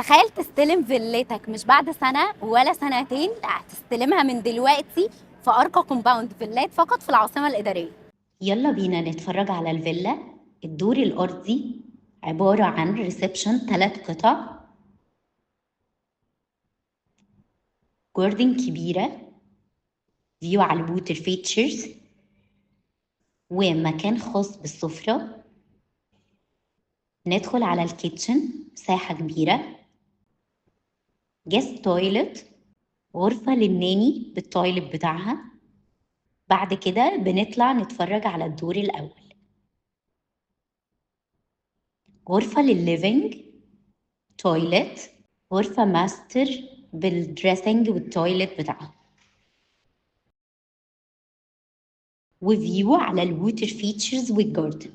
تخيل تستلم فيلتك مش بعد سنة ولا سنتين، لا هتستلمها من دلوقتي في أرقى كومباوند فيلات فقط في العاصمة الإدارية. يلا بينا نتفرج على الفيلا. الدور الأرضي عبارة عن ريسبشن 3 قطع، جاردن كبيرة، فيو على الووتر فيتشرز، ومكان خاص بالسفرة. ندخل على الكيتشن، مساحة كبيرة، جيست تويلت، غرفة للناني بالتويلت بتاعها. بعد كده بنطلع نتفرج على الدور الأول، غرفة للليفينج، تويلت، غرفة ماستر بالدريسنج والتويلت بتاعها، وفيو على الووتر فيتشرز والجاردن.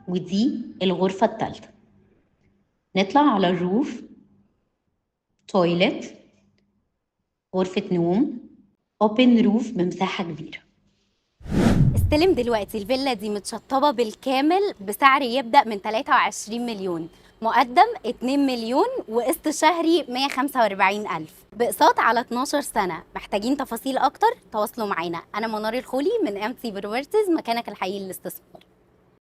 ودي الغرفة الثالثة. نطلع على الروف، تويلت، غرفة نوم، اوبن روف بمساحة كبيرة. استلم دلوقتي الفيلا دي متشطبة بالكامل بسعر يبدأ من 23 مليون، مقدم 2 مليون، وقسط شهري 145 ألف، بإقساط على 12 سنة. محتاجين تفاصيل أكتر؟ تواصلوا معانا. أنا منار الخولي من MT Properties، مكانك الحقيقي للاستثمار.